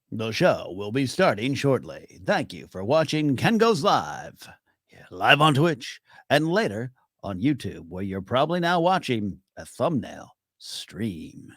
The show will be starting shortly. Thank you for watching Ken Goes Live. Yeah, live on Twitch and later on YouTube, where you're probably now watching a thumbnail stream.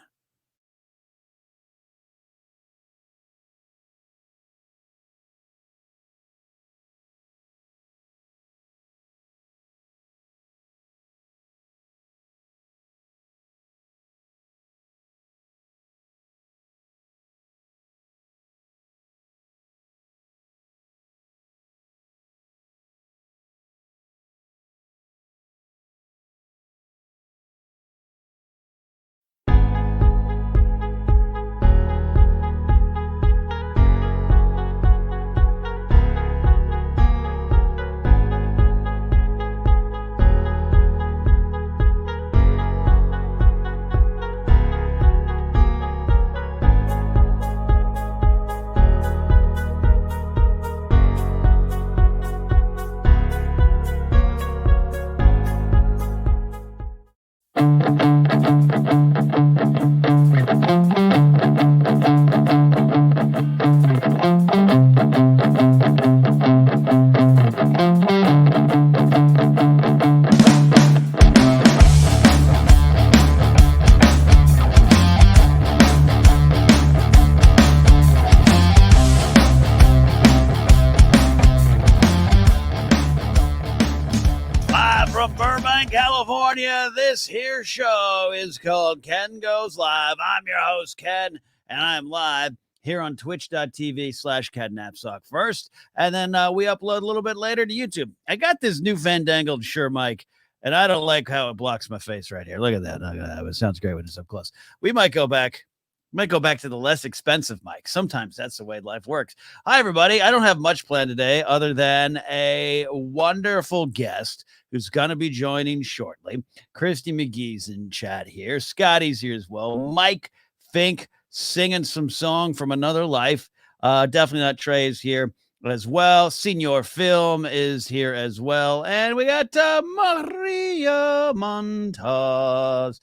Live from Burbank, California, this here show is called Ken Goes Live. I'm your host, Ken, and I'm live here on twitch.tv/Ken Napzok first, and then we upload a little bit later to YouTube. I got this new fandangled Shure mic, and I don't like how it blocks my face right here. Look at that. Look at that. It sounds great when it's up close. We might go back. Might go back to the less expensive mic. Sometimes that's the way life works. Hi, everybody. I don't have much planned today other than a wonderful guest who's going to be joining shortly. Christy McGee's in chat here. Scotty's here as well. Mike Fink singing some song from another life. Definitely not Trey's here as well. Senior Film is here as well. And we got Maria Montaz.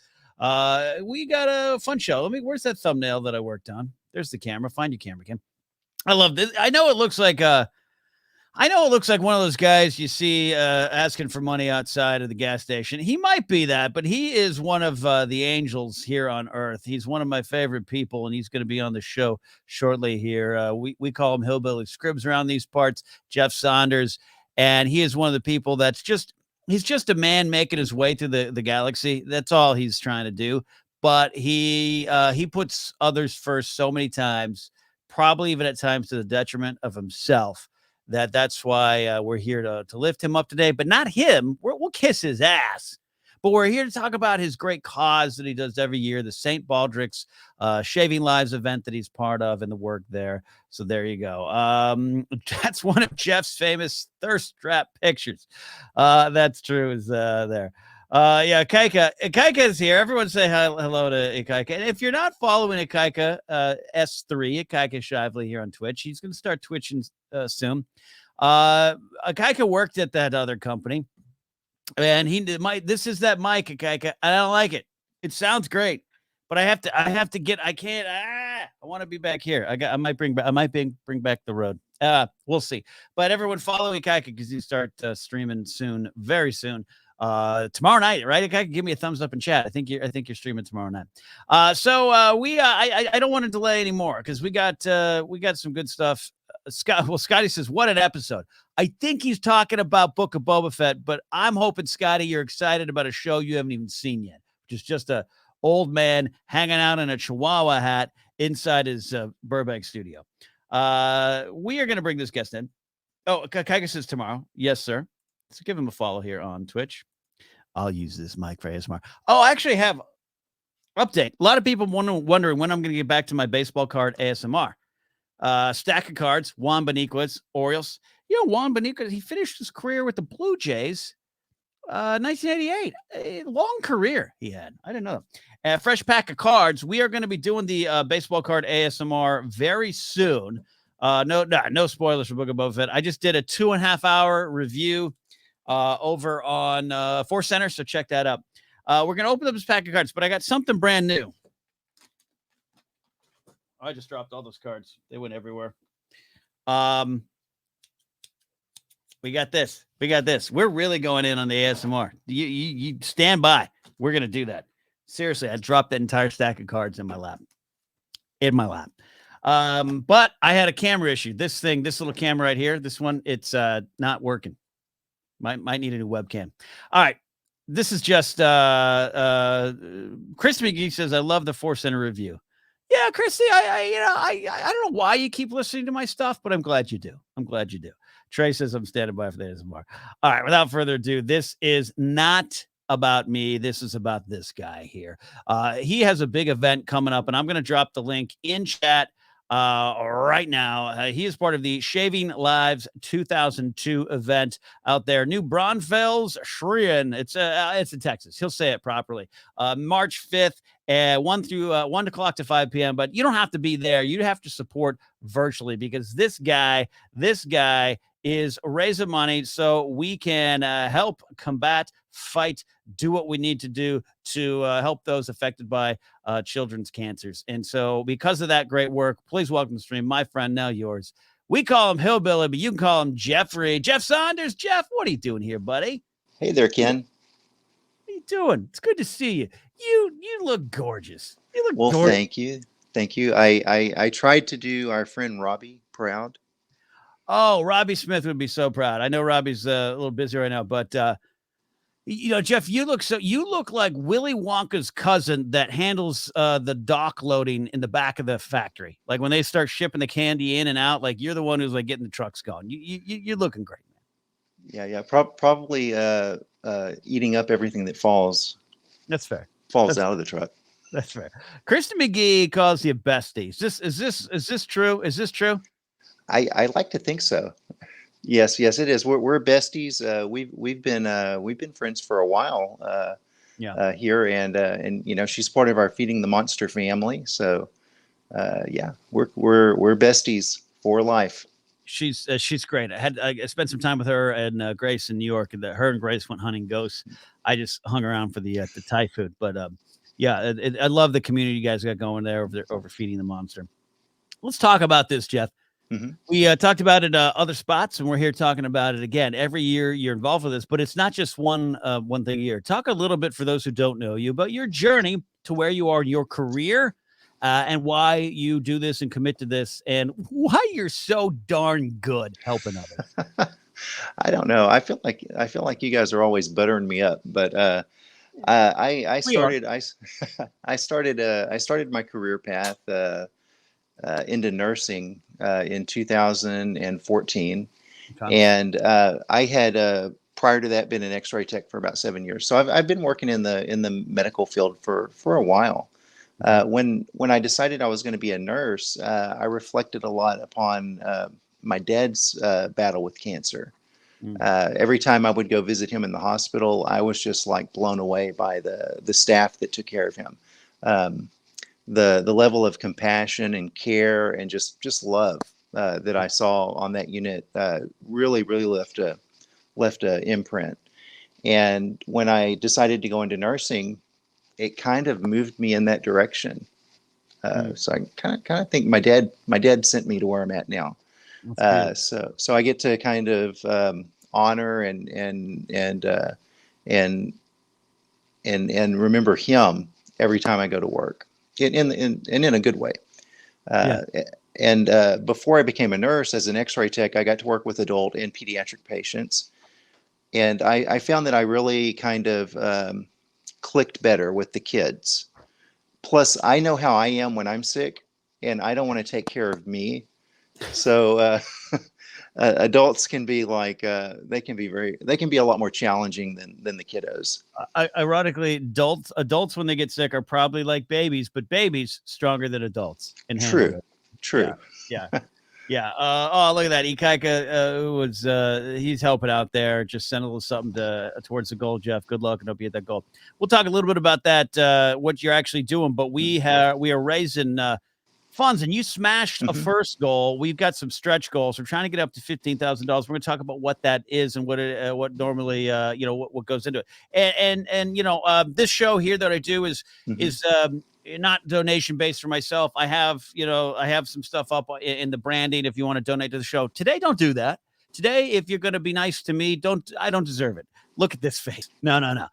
We got a fun show. Where's that thumbnail that I worked on? There's the camera. Find your camera, Ken. I love this. I know it looks like one of those guys you see asking for money outside of the gas station. He might be that, but he is one of the angels here on Earth. He's one of my favorite people, and he's going to be on the show shortly here. We call him Hillbilly Scribs around these parts, Jeff Saunders, and he is one of the people he's just a man making his way through the galaxy. That's all he's trying to do. But he puts others first so many times, probably even at times to the detriment of himself. That's why we're here to lift him up today, but not him. We'll kiss his ass. But we're here to talk about his great cause that he does every year, the St Baldricks Shaving Lives event that he's part of and the work there. So there you go. That's one of Jeff's famous thirst trap pictures. That's true. Is there. Yeah, Ikaika is here. Everyone say hello to Ikaika. And if you're not following Ikaika, S3, Ikaika Shively here on Twitch, he's going to start twitching soon. Ikaika worked at that other company, and this is that mic, Ikaika. I don't like it. It sounds great, but I want to be back here. I might bring back the road. We'll see. But everyone follow Ikaika because you start streaming soon, very soon. Tomorrow night, right? Okay, give me a thumbs up in chat. I think you're streaming tomorrow night. I don't want to delay anymore because we got some good stuff. Scotty says, what an episode. I think he's talking about Book of Boba Fett, but I'm hoping, Scotty, you're excited about a show you haven't even seen yet, which is just a old man hanging out in a Chihuahua hat inside his Burbank studio. We are going to bring this guest in. Oh, Kaika says tomorrow. Yes, sir. So give him a follow here on Twitch. I'll use this mic for ASMR. Oh, I actually have update. A lot of people wondering when I'm going to get back to my baseball card ASMR. Stack of cards. Juan Beniquez, Orioles. You know, Juan Beniquez, he finished his career with the Blue Jays. 1988. A long career he had. I didn't know that. Fresh pack of cards. We are going to be doing the baseball card ASMR very soon. No spoilers for Book of Boba Fett. I just did a 2.5-hour review over on Force Center, so check that out. We're going to open up this pack of cards, but I got something brand new. I just dropped all those cards. They went everywhere. Um, we got this. We're really going in on the ASMR. You stand by. We're gonna do that. Seriously, I dropped that entire stack of cards in my lap. But I had a camera issue. This little camera right here, this one, it's not working. Might need a new webcam. All right. This is just Chris McGee says, I love the Force Center review. Yeah, Christy, I don't know why you keep listening to my stuff, but I'm glad you do. Trey says I'm standing by for the ASMR. All right, without further ado, this is not about me. This is about this guy here. He has a big event coming up, and I'm going to drop the link in chat right now. He is part of the Shaving Lives 2002 event out there. New Braunfels Schreien. It's in Texas. He'll say it properly. March 5th. 1 o'clock to 5 p.m. But you don't have to be there. You have to support virtually because this guy is raising money so we can help combat, fight, do what we need to do to help those affected by children's cancers. And so because of that great work, please welcome to the stream, my friend, now yours. We call him Hillbilly, but you can call him Jeffrey. Jeff Saunders. Jeff, what are you doing here, buddy? Hey there, Ken. What are you doing? It's good to see you. You look gorgeous. Well, gorgeous. Thank you. I tried to do our friend Robbie proud. Oh, Robbie Smith would be so proud. I know Robbie's a little busy right now, but Jeff, you look like Willy Wonka's cousin that handles the dock loading in the back of the factory. Like when they start shipping the candy in and out, like you're the one who's like getting the trucks going. You're looking great, man. Yeah. Probably eating up everything that falls. That's fair. Falls out of the truck. That's fair. Kristen McGee calls you besties. Is this true? Is this true? I like to think so. Yes, it is. We're besties. We've been friends for a while. Here and she's part of our Feeding the Monster family. So we're besties for life. She's great. I spent some time with her and Grace in New York, and her and Grace went hunting ghosts. I just hung around for the Thai food, but I love the community you guys got going there over Feeding the Monster. Let's talk about this, Jeff. Mm-hmm. We talked about it other spots, and we're here talking about it again. Every year you're involved with this, but it's not just one thing a year. Talk a little bit for those who don't know you about your journey to where you are in your career. And why you do this and commit to this, and why you're so darn good helping others. I don't know. I feel like you guys are always buttering me up, but I started my career path into nursing in 2014, okay. And I had prior to that been an X-ray tech for about 7 years. So I've been working in the medical field for a while. When I decided I was going to be a nurse, I reflected a lot upon my dad's battle with cancer. Every time I would go visit him in the hospital, I was just like blown away by the staff that took care of him. The level of compassion and care and just love that I saw on that unit really left a imprint. And when I decided to go into nursing, it kind of moved me in that direction. So I kind of think my dad sent me to where I'm at now. So I get to kind of honor and remember him every time I go to work in a good way. And before I became a nurse as an X-ray tech, I got to work with adult and pediatric patients. And I found that I really kind of clicked better with the kids. Plus, I know how I am when I'm sick, and I don't want to take care of me. So adults can be like they can be a lot more challenging than the kiddos. Ironically, adults when they get sick are probably like babies, but babies stronger than adults. True. Yeah. Oh, look at that. Ikaika he's helping out there. Just send a little something towards the goal, Jeff. Good luck and hope you hit that goal. We'll talk a little bit about that, what you're actually doing, but we are raising funds, and you smashed a first goal. We've got some stretch goals. We're trying to get up to $15,000. We're going to talk about what that is and what normally, what goes into it. And this show here that I do is not donation based for myself. I have some stuff up in the branding. If you want to donate to the show today, don't do that. Today, if you're going to be nice to me, I don't deserve it. Look at this face. No.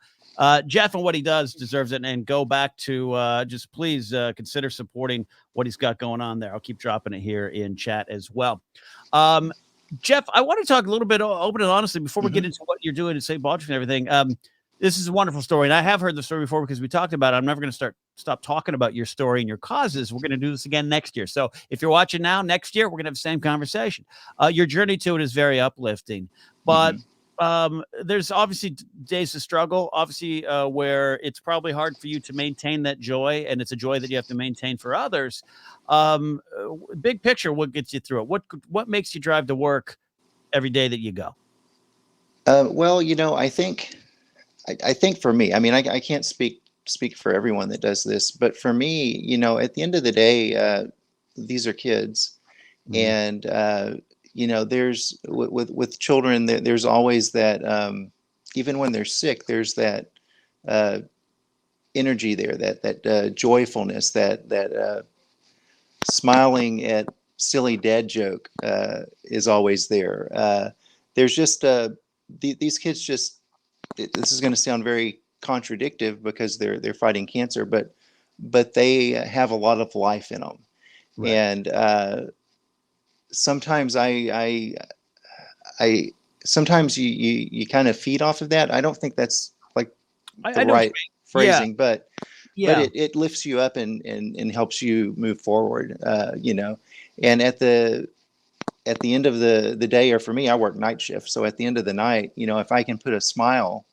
Jeff and what he does deserves it. And go back to just please consider supporting what he's got going on there. I'll keep dropping it here in chat as well. Jeff, I want to talk a little bit open and honestly before we get into what you're doing at St Baldricks and everything. This is a wonderful story, and I have heard the story before because we talked about it. I'm never going to stop talking about your story and your causes. We're going to do this again next year. So if you're watching now, next year, we're going to have the same conversation. Your journey to it is very uplifting, but there's obviously days of struggle, obviously where it's probably hard for you to maintain that joy, and it's a joy that you have to maintain for others. Big picture, what gets you through it? What makes you drive to work every day that you go? Well, I think for me, I mean, I can't speak for everyone that does this, but for me, at the end of the day, these are kids, and there's with children, there's always that, even when they're sick, there's that energy there, that joyfulness, that smiling at silly dad joke is always there. There's just these kids just. This is going to sound very contradictive because they're fighting cancer, but they have a lot of life in them, right. And sometimes sometimes you kind of feed off of that. I don't think that's like the right phrasing, but it lifts you up and helps you move forward. And at the end of the day, or for me, I work night shift. So at the end of the night, if I can put a smile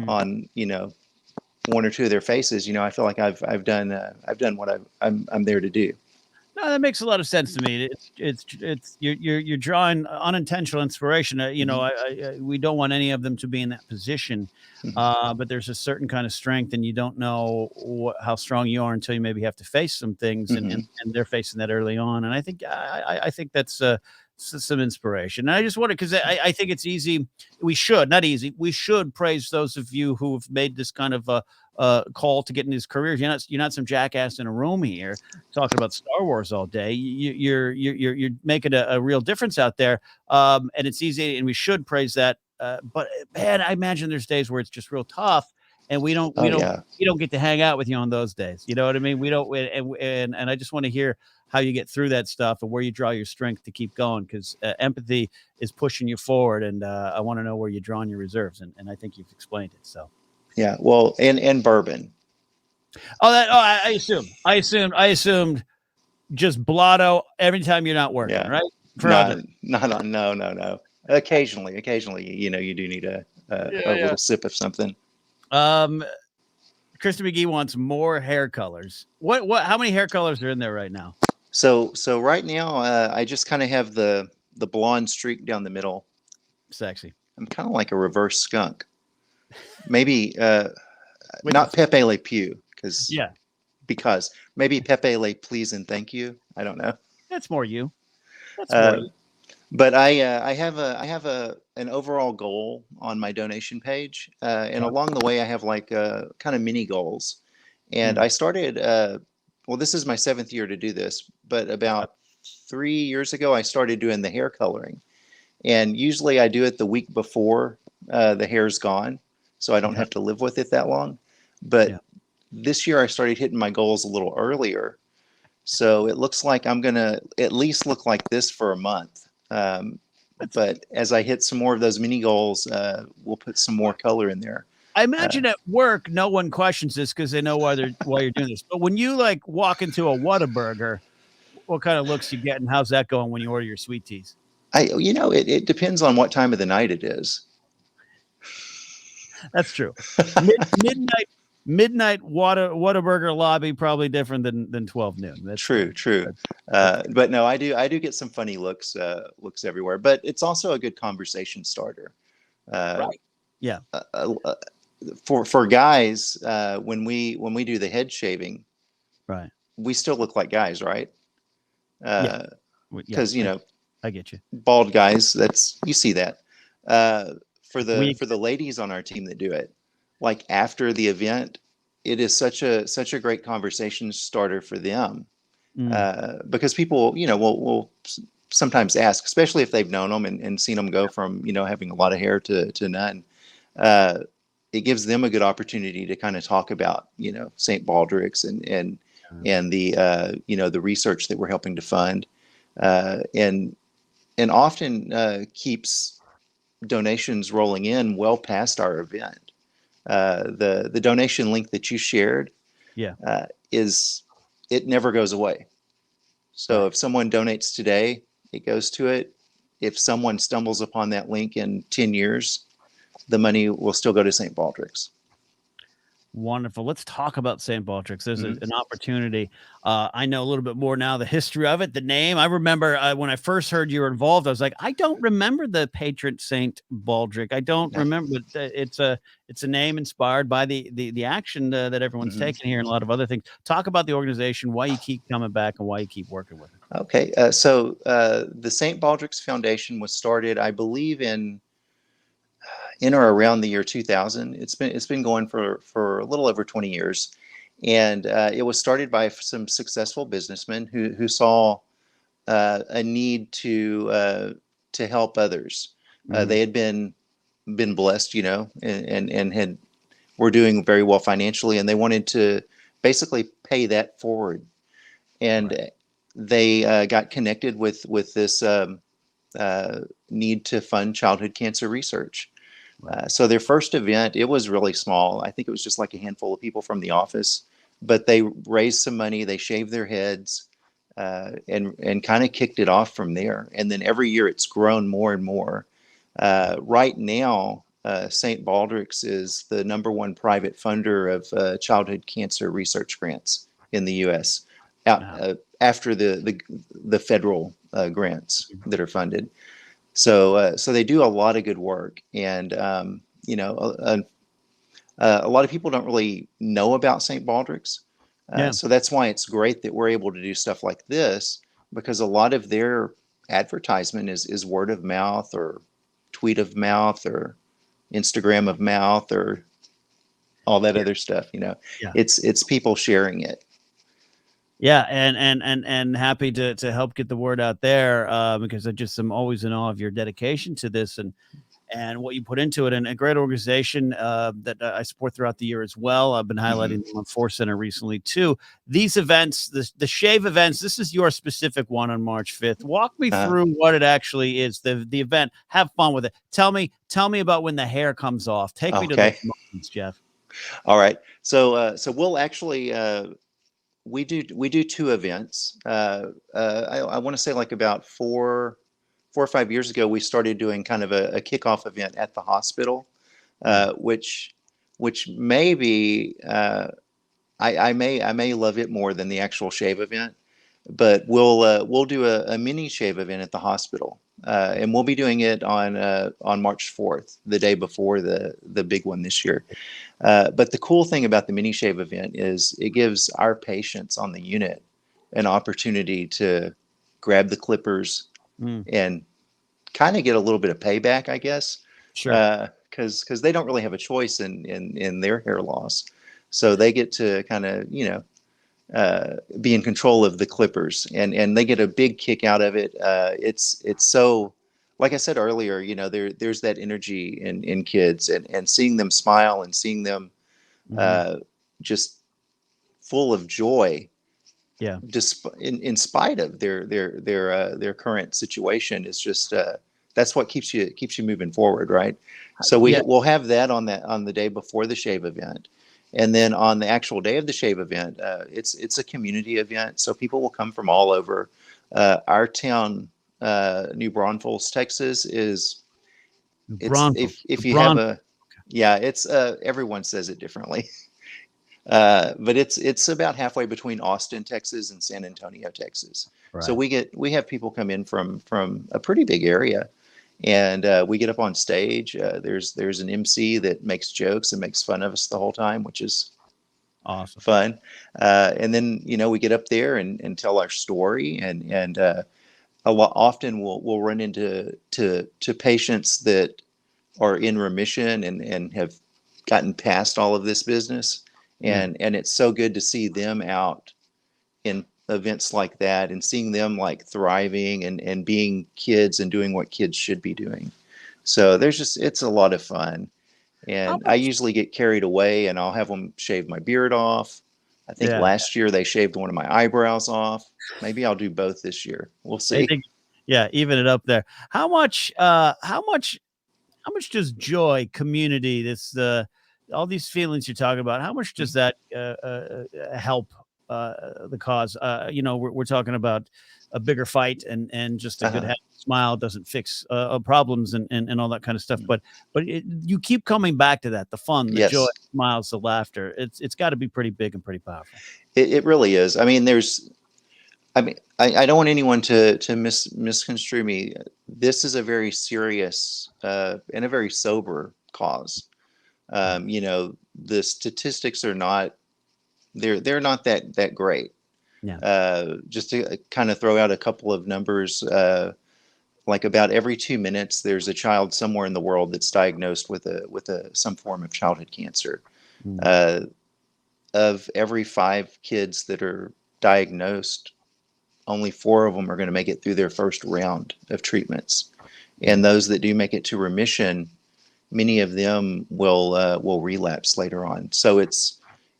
on, one or two of their faces, I feel like I've done what I'm there to do. No, that makes a lot of sense to me. It's you're drawing unintentional inspiration. We don't want any of them to be in that position, but there's a certain kind of strength, and you don't know how strong you are until you maybe have to face some things, and they're facing that early on. And I think that's some inspiration. And I just wanted, because I think it's easy. We should praise those of you who have made this kind of call to get in these careers. You're not some jackass in a room here talking about Star Wars all day. You're making a real difference out there, and it's easy, and we should praise that. But man, I imagine there's days where it's just real tough, and we don't get to hang out with you on those days. You know what I mean? We don't, and I just want to hear how you get through that stuff and where you draw your strength to keep going, because empathy is pushing you forward, and I want to know where you're drawing your reserves, and I think you've explained it. So. Yeah, well, and bourbon. I assumed just blotto every time you're not working, right? No. Occasionally, you do need a little sip of something. Kristen McGee wants more hair colors. How many hair colors are in there right now? So right now, I just kind of have the blonde streak down the middle. Sexy. I'm kind of like a reverse skunk. Maybe not Pepe Le Pew, because maybe Pepe Le Please and Thank You. I don't know. That's more you. But I have an overall goal on my donation page, and along the way I have like kind of mini goals. And I started. Well, this is my 7th year to do this, but about 3 years ago I started doing the hair coloring, and usually I do it the week before the hair's gone, so I don't have to live with it that long. But this year I started hitting my goals a little earlier, so it looks like I'm gonna at least look like this for a month. But as I hit some more of those mini goals, we'll put some more color in there. I imagine at work, no one questions this because they know why you're doing this. But when you like walk into a Whataburger, what kind of looks you get, and how's that going when you order your sweet teas? It depends on what time of the night it is. That's true. Midnight Whataburger lobby probably different than 12 noon. That's true. But no, I do get some funny looks everywhere. But it's also a good conversation starter. Right. Yeah. For guys, when we do the head shaving, right, we still look like guys, right? Because I get you. Bald guys, you see that. For the ladies on our team that do it, like after the event, it is such a great conversation starter for them, Mm. because people, will sometimes ask, especially if they've known them and seen them go from, having a lot of hair to none. Uh, it gives them a good opportunity to kind of talk about, St. Baldricks and the the research that we're helping to fund, and often keeps donations rolling in well past our event. The donation link that you shared, Yeah. is it never goes away. So Right. if someone donates today, it goes to it. If someone stumbles upon that link in 10 years, the money will still go to St. Baldrick's. Wonderful. Let's talk about St. Baldricks. There's Mm-hmm. an opportunity. I know a little bit more now, the history of it, the name. I remember when I first heard you were involved, I was like, I don't remember the patron St. Baldrick. I don't remember. It's a name inspired by the action that everyone's Mm-hmm. taking here and a lot of other things. Talk about the organization, why you keep coming back, and why you keep working with it. Okay, so the St. Baldrick's Foundation was started, I believe, in or around the year 2000. It's been going for a little over 20 years, and it was started by some successful businessmen who saw a need to help others. Mhm. They had been blessed, and had were doing very well financially, and they wanted to basically pay that forward. And Right. they got connected with this need to fund childhood cancer research. Right. So their first event, it was really small. I think it was just like a handful of people from the office, but they raised some money. They shaved their heads, and kind of kicked it off from there. And then every year it's grown more and more. Right now, St. Baldrick's is the number one private funder of childhood cancer research grants in the U.S. Out Wow. after the federal grants that are funded. So they do a lot of good work, and a lot of people don't really know about St. Baldrick's. Yeah. So that's why it's great that we're able to do stuff like this, because a lot of their advertisement is word of mouth or tweet of mouth or Instagram of mouth or all that Yeah. other stuff. Yeah. It's people sharing it. Yeah, and happy to help get the word out there, because I just am always in awe of your dedication to this and what you put into it, and a great organization that I support throughout the year as well. I've been Hmm. highlighting them on Force Center recently too. These events, the shave events, this is your specific one on March 5th. Walk me Uh, through what it actually is. The event. Have fun with it. Tell me about when the hair comes off. Take me to those okay. moments, Jeff. All right. So we'll actually we do two events. I want to say like about 4 or 5 years ago, we started doing kind of a kickoff event at the hospital, Mm. which maybe I may love it more than the actual shave event, but we'll do a mini shave event at the hospital, and we'll be doing it on March 4th, the day before the big one this year. But the cool thing about the mini shave event is it gives our patients on the unit an opportunity to grab the clippers Mm. and kind of get a little bit of payback, I guess, Sure. because they don't really have a choice in their hair loss, so they get to kind of be in control of the clippers, and they get a big kick out of it. It's so, like I said earlier, there's that energy in kids, and seeing them smile and seeing them Hmm. uh, just full of joy, Yeah. in spite of their current situation, is just that's what keeps you moving forward, right? So Yeah. we'll have that on the day before the shave event, and then on the actual day of the shave event, it's a community event, so people will come from all over. Our town, New Braunfels, Texas, is it's Braunfels. if you have Braun. a yeah, it's everyone says it differently. But it's about halfway between Austin, Texas, and San Antonio, Texas. So Right. we have people come in from a pretty big area, and we get up on stage. There's an MC that makes jokes and makes fun of us the whole time, which is Awesome. fun. And then we get up there and tell our story, and a lot often we'll run into to patients that are in remission and have gotten past all of this business, and it's so good to see them out in events like that and seeing them like thriving and being kids and doing what kids should be doing. So it's a lot of fun. How And I much? usually get carried away and I'll have them shave my beard off. I think Yeah. last year they shaved one of my eyebrows off. Maybe I'll do both this year. We'll I see. think, yeah, even it up there. How much does joy, community, all these feelings you're talking about, how much does that help the cause? We're talking about a bigger fight and just a good Uh-huh. happy smile doesn't fix problems and all that kind of stuff. But you keep coming back to that, the fun, the joy, Yes, smiles, the laughter. It's got to be pretty big and pretty powerful. it really is. I don't want anyone to misconstrue me. This is a very serious and a very sober cause. The statistics are not they're not that great. Yeah. Just to kind of throw out a couple of numbers, like about every 2 minutes, there's a child somewhere in the world that's diagnosed with some form of childhood cancer. Mm. Uh, of every 5 kids that are diagnosed, only 4 of them are going to make it through their first round of treatments, and those that do make it to remission, many of them will relapse later on. So it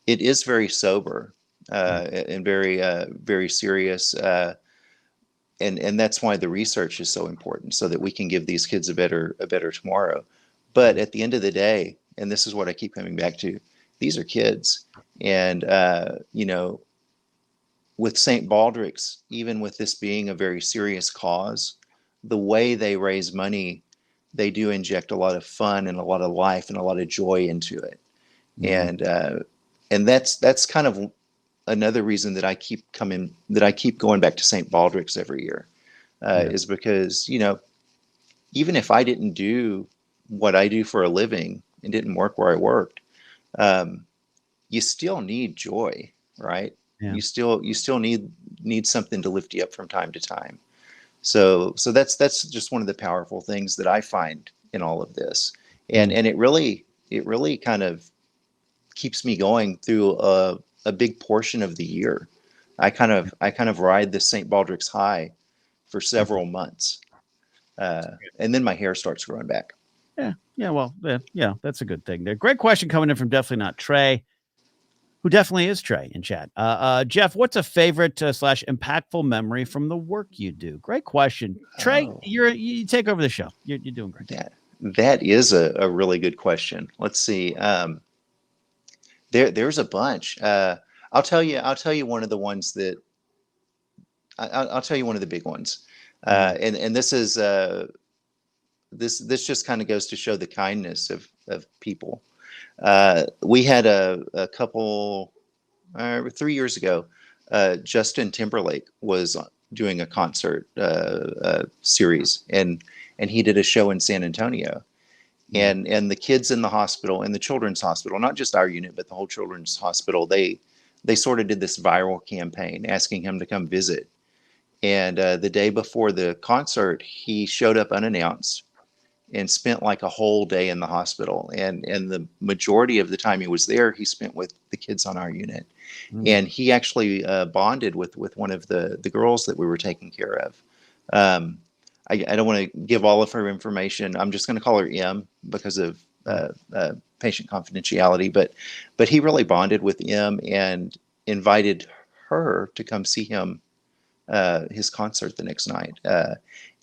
is very sober and very serious, and that's why the research is so important, so that we can give these kids a better tomorrow. But at the end of the day, and this is what I keep coming back to, these are kids, and with St Baldricks, even with this being a very serious cause, the way they raise money, they do inject a lot of fun and a lot of life and a lot of joy into it. Mm. And that's kind of another reason that I keep going back to St Baldricks every year, Yeah. is because even if I didn't do what I do for a living and didn't work where I worked, um, you still need joy, right? Yeah. You still need something to lift you up from time to time. So that's just one of the powerful things that I find in all of this, and Mm. and it really kind of keeps me going through a big portion of the year. I kind of ride the St. Baldrick's high for several months, and then my hair starts growing back. Yeah. Yeah. Well, yeah, that's a good thing there. Great question coming in from Definitely Not Trey, who definitely is Trey in chat. Jeff, what's a favorite slash impactful memory from the work you do? Great question. Trey, Oh, you take over the show. You're doing great. that is a really good question. Let's see. There's a bunch. I'll tell you one of the ones that I'll tell you one of the big ones, Mm. and this just kind of goes to show the kindness of people. We had a couple 3 years ago. Justin Timberlake was doing a concert series, and he did a show in San Antonio, Mm. and the kids in the hospital, in the children's hospital, not just our unit but the whole children's hospital, they sort of did this viral campaign asking him to come visit. And the day before the concert, he showed up unannounced and spent like a whole day in the hospital. And the majority of the time he was there, he spent with the kids on our unit. Mm. And he actually bonded with one of the girls that we were taking care of. Um, I don't want to give all of her information. I'm just going to call her M because of patient confidentiality. But he really bonded with M and invited her to come see him, his concert the next night,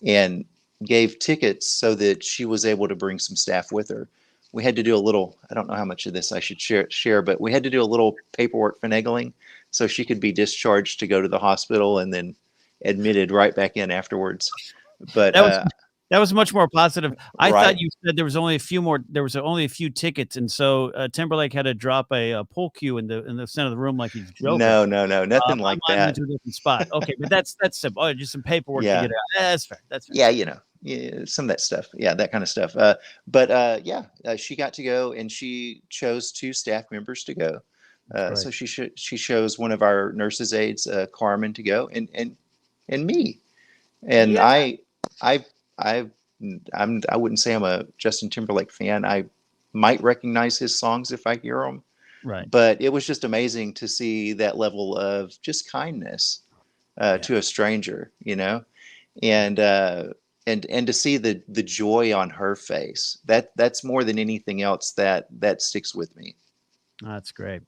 and gave tickets so that she was able to bring some staff with her. We had to do a little, I don't know how much of this I should share, but we had to do a little paperwork finagling so she could be discharged to go to the hospital and then admitted right back in afterwards. But That was that was much more positive. I thought right. you said there was only a few more. There was only a few tickets, and so Timberlake had to drop a pool cue in the center of the room like he's joking. No, nothing like Mine went that. to a different spot. Okay, but that's simple. Oh, just some paperwork to Yeah. get it out. That's fair. That's fair. Yeah, yeah, some of that stuff. Yeah, that kind of stuff. But yeah, she got to go, and she chose 2 staff members to go. That's great. So she chose one of our nurses aides, Carmen, to go, and me. And Yeah. I I I wouldn't say I'm a Justin Timberlake fan. I might recognize his songs if I hear them, Right. But it was just amazing to see that level of just kindness to a stranger, and and to see the joy on her face. That's more than anything else that sticks with me. That's great.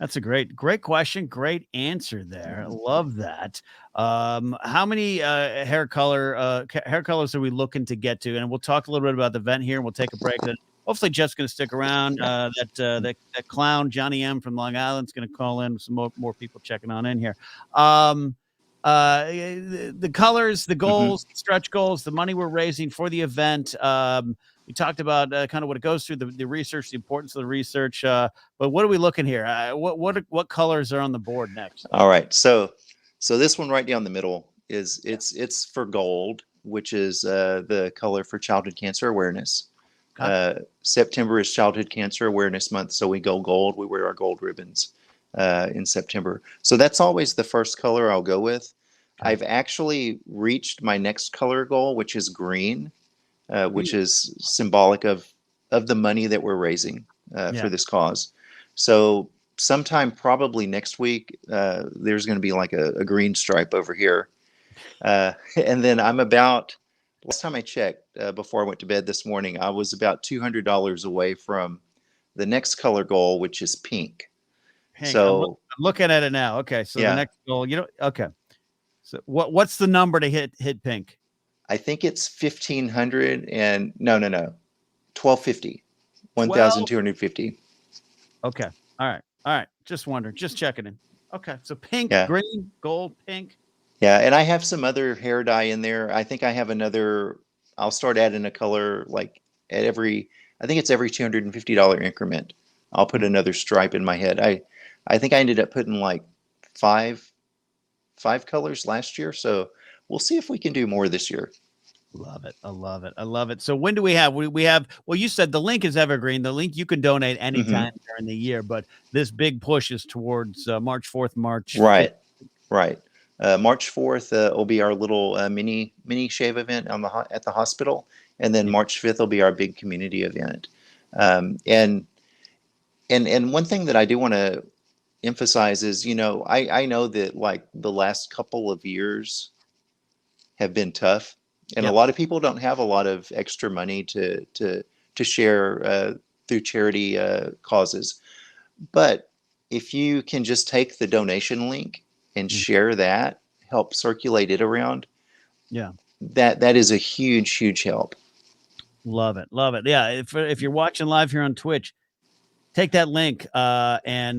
That's a great question. Great answer there. Love that. How many hair colors are we looking to get to? And we'll talk a little bit about the event here, and we'll take a break. Then hopefully Jeff's going to stick around. That clown Johnny M from Long Island is going to call in. Some more people checking on in here. The colors, the goals, stretch goals, the money we're raising for the event. We talked about kind of what it goes through, the research, the importance of the research. But what are we looking here? What colors are on the board next? All right, so this one right down the middle is it's for gold, which is the color for childhood cancer awareness. September is Childhood Cancer Awareness Month, so we go gold. We wear our gold ribbons in September. So that's always the first color I'll go with. Okay. I've actually reached my next color goal, which is green. Which is symbolic of the money that we're raising for this cause. So sometime probably next week, there's going to be like a green stripe over here. And then last time I checked, before I went to bed this morning, I was about $200 away from the next color goal, which is pink. So I'm looking at it now. Okay. So the next goal, okay. So what's the number to hit pink? I think it's 1,500 and no, 1,250, 1,250. Okay. All right. Just wondering, just checking in. Okay. So pink, green, gold, pink. Yeah. And I have some other hair dye in there. I think I have I'll start adding a color like I think it's every $250 increment. I'll put another stripe in my head. I think I ended up putting like five colors last year. So we'll see if we can do more this year. Love it. I love it. So when do we have? We have. Well, you said the link is evergreen. The link you can donate anytime during the year, but this big push is towards March 4th. Right. March 4th will be our little mini shave event at the hospital, and then March 5th will be our big community event. And one thing that I do want to emphasize is, I know that like the last couple of years have been tough, and a lot of people don't have a lot of extra money to share through charity causes. But if you can just take the donation link and share that, help circulate it around, that is a huge help. Love it. Yeah, if you're watching live here on Twitch, take that link and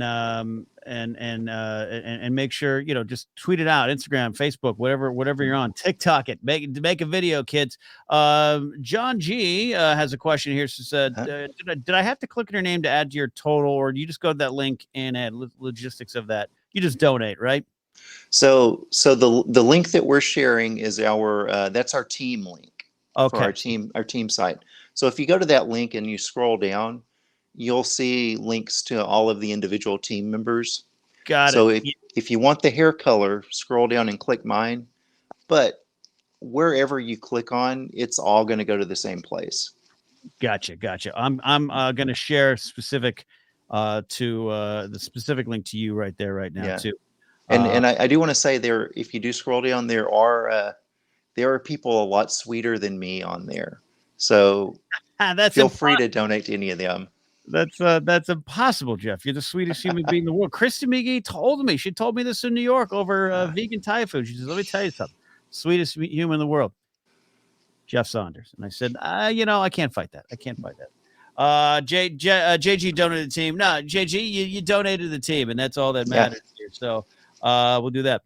make sure, just tweet it out, Instagram, Facebook, whatever you're on, TikTok it, make a video, kids. John G has a question here. She said, did I have to click on your name to add to your total, or do you just go to that link and add logistics of that? You just donate, right? So the link that we're sharing is that's our team link for our team site. So if you go to that link and you scroll down, you'll see links to all of the individual team members. Got it. So if you want the hair color, scroll down and click mine. But wherever you click on, it's all going to go to the same place. Gotcha. I'm going to share specific to the specific link to you right there right now too. And I do want to say there, if you do scroll down, there are people a lot sweeter than me on there. So feel free to donate to any of them. That's impossible, Jeff. You're the sweetest human being in the world. Christy McGee told me. She told me this in New York over vegan Thai food. She said, "Let me tell you something. Sweetest human in the world, Jeff Saunders." And I said, I can't fight that. JG donated the team. No, JG, you donated the team, and that's all that matters here. So we'll do that.